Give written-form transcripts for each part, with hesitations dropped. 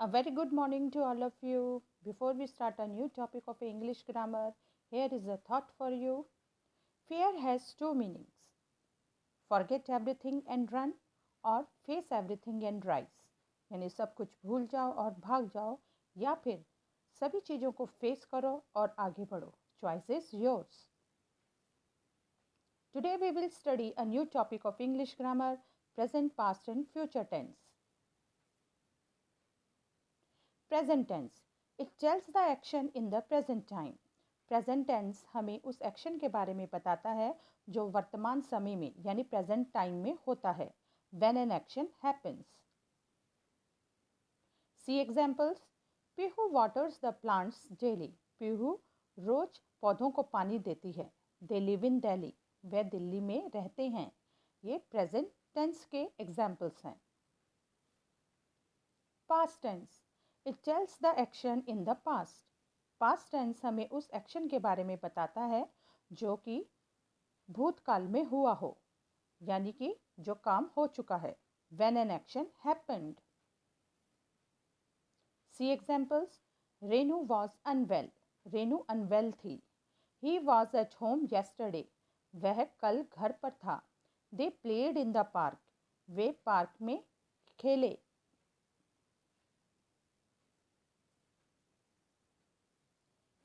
A very good morning to all of you. Before we start a new topic of English grammar, here is a thought for you. Fear has two meanings: forget everything and run और face everything and rise. यानी सब कुछ भूल जाओ और भाग जाओ, या फिर सभी चीज़ों को फेस करो और आगे बढ़ो. Choice is yours. Today we will study a new topic of English grammar, present, past and future tense. Present tense. It tells the action in the present time. Present tense हमें उस action के बारे में बताता है जो वर्तमान समय में यानी प्रेजेंट टाइम में होता है. When an action happens. See examples. Pihu waters the plants daily. Pihu रोज पौधों को पानी देती है. They live in Delhi. वे दिल्ली में रहते हैं. ये प्रेजेंट टेंस के एग्जाम्पल्स हैं. Past tense. It tells the action in the past. Past tense हमें उस एक्शन के बारे में बताता है जो कि भूतकाल में हुआ हो, यानी कि जो काम हो चुका है. When an action happened. See examples. Renu was unwell. Renu unwell थी. He was at home yesterday. वह कल घर पर था. They played in the park. Way park में खेले.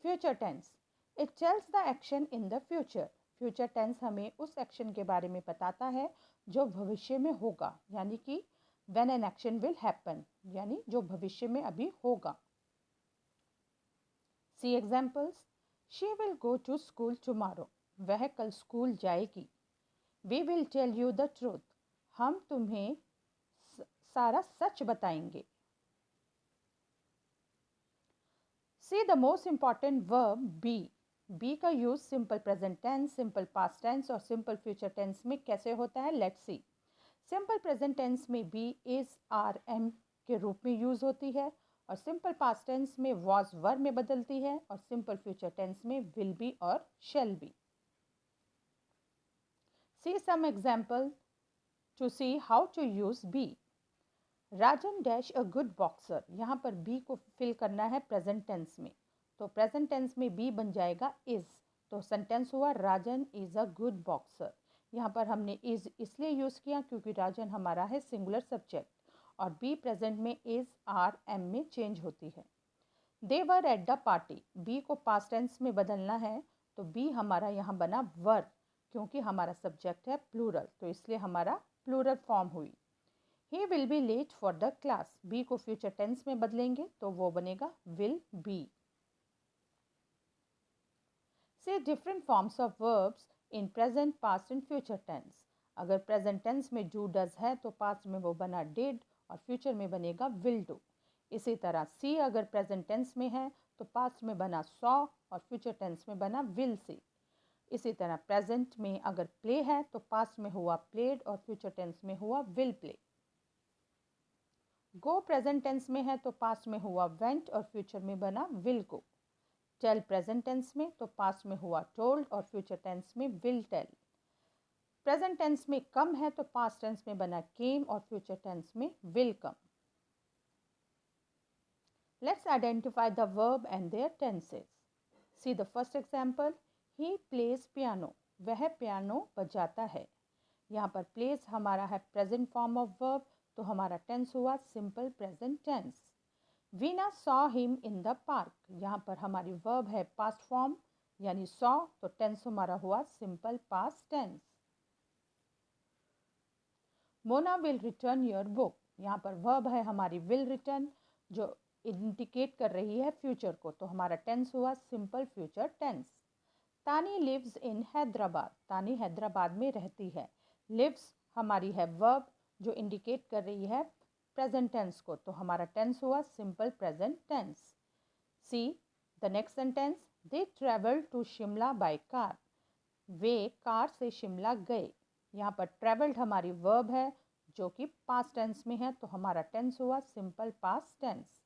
Future tense. It tells the action in the future. Future tense हमें उस एक्शन के बारे में बताता है जो भविष्य में होगा, यानी कि when an action will happen, यानी जो भविष्य में अभी होगा. See examples. She will go to school tomorrow. वह कल स्कूल जाएगी. We will tell you the truth. हम तुम्हें सारा सच बताएंगे. See the most important verb be. Be का use simple present tense, simple past tense और सिंपल फ्यूचर टेंस में कैसे होता है, let's see. Simple present tense में बी इज आर एम के रूप में यूज होती है और सिंपल पास्ट टेंस में वॉज वर में बदलती है और सिंपल फ्यूचर टेंस में विल बी और shall be. See some example to see how to use be. Rajan dash a good boxer. यहाँ पर बी को फिल करना है प्रेजेंट टेंस में, तो प्रेजेंट टेंस में बी बन जाएगा इज. तो सेंटेंस हुआ राजन इज अ गुड बॉक्सर. यहाँ पर हमने इज इसलिए यूज़ किया क्योंकि राजन हमारा है सिंगुलर सब्जेक्ट और बी प्रेजेंट में इज आर एम में चेंज होती है. They were at the party. Be को पास्ट टेंस में बदलना है तो बी हमारा यहाँ बना वर, क्योंकि हमारा सब्जेक्ट है प्लूरल, तो इसलिए हमारा प्लूरल फॉर्म हुई. He will be late for the class. Be को फ्यूचर टेंस में बदलेंगे तो वो बनेगा will be. Say different forms of verbs in present, past and future tense. अगर प्रेजेंट टेंस में do does है तो पास्ट में वो बना did और फ्यूचर में बनेगा will do. इसी तरह see अगर प्रेजेंट टेंस में है तो पास्ट में बना saw और फ्यूचर टेंस में बना will see. इसी तरह प्रेजेंट में अगर play है तो पास्ट में हुआ played और फ्यूचर टेंस में हुआ will play. Go present tense में है तो पास्ट में हुआ वेंट और फ्यूचर में बना will go. Tell present tense में तो पास्ट में हुआ टोल्ड और फ्यूचर टेंस में विल टेल. प्रेजेंट टेंस में कम है तो पास्ट टेंस में बना केम और फ्यूचर टेंस में will come. Let's identify the verb and their tenses. See the first example. He plays piano. वह पियानो बजाता है. यहाँ पर प्लेज हमारा है प्रेजेंट फॉर्म ऑफ वर्ब, तो हमारा टेंस हुआ simple present tense. Veena saw him in the park. यहाँ पर हमारी वर्ब है पास्ट फॉर्म यानी सॉ, तो टेंस हमारा हुआ simple past tense. Mona will return your book. यहाँ पर वर्ब है हमारी विल रिटर्न जो इंडिकेट कर रही है फ्यूचर को, तो हमारा टेंस हुआ सिंपल फ्यूचर टेंस. तानी लिव्स इन हैदराबाद. तानी हैदराबाद में रहती है. लिव्स हमारी है वर्ब जो इंडिकेट कर रही है प्रेजेंट टेंस को, तो हमारा टेंस हुआ simple present tense. See the next sentence. They travel to Shimla by car. वे कार से शिमला गए. यहाँ पर ट्रेवल्ड हमारी वर्ब है जो कि पास्ट टेंस में है, तो हमारा टेंस हुआ simple past tense.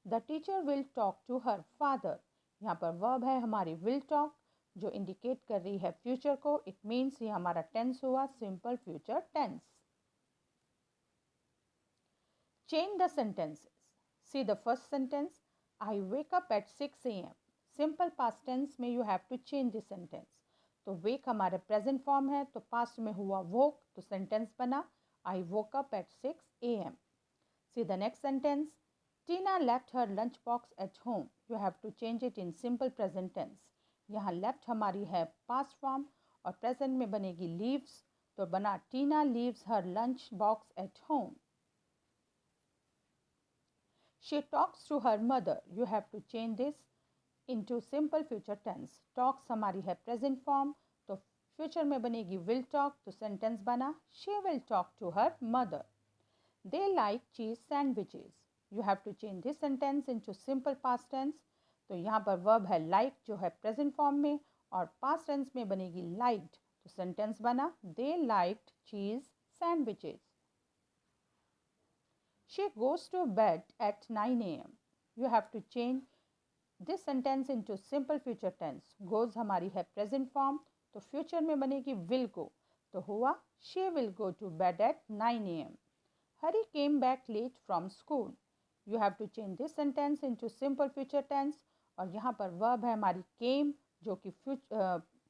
The teacher will talk to her father. यहाँ पर वर्ब है हमारी विल टॉक जो इंडिकेट कर रही है फ्यूचर को. इट मीन्स ये हमारा टेंस हुआ simple future tense. Change the sentences. See the first sentence. I wake up at 6 a.m. Simple past tense में you have to change this sentence. तो वेक हमारे प्रेजेंट फॉर्म है, तो past में हुआ वोक, तो सेंटेंस बना I woke up at 6 a.m. See the next sentence. Tina left her lunch box at home. You have to change it in simple present tense. यहाँ left हमारी है पास्ट फॉर्म और प्रेजेंट में बनेगी लीव्स, तो बना Tina leaves her lunch box at home. She talks to her mother. You have to change this into simple future tense. Talks हमारी है present form, तो future में बनेगी will talk, तो sentence बना she will talk to her mother. They like cheese sandwiches. You have to change this sentence into simple past tense. तो यहाँ पर verb है like जो है present form में और past tense में बनेगी liked, तो sentence बना they liked cheese sandwiches. She goes to bed at 9 a.m. You have to change this sentence into simple future tense. Goes हमारी है present form, तो future में बनेगी will go, तो हुआ she will go to bed at 9 a.m. Hari came back late from school. You have to change this sentence into simple future tense और यहाँ पर verb है हमारी came जो कि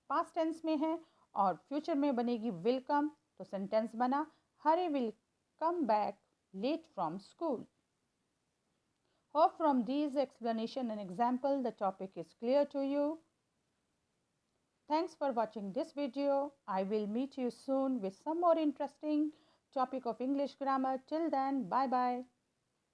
past tense में है और future में बनेगी will come, तो sentence बना Hari will come back late from school. Hope from these explanation and example the topic is clear to you. Thanks for watching this video. I will meet you soon with some more interesting topic of English grammar. Till then, bye bye.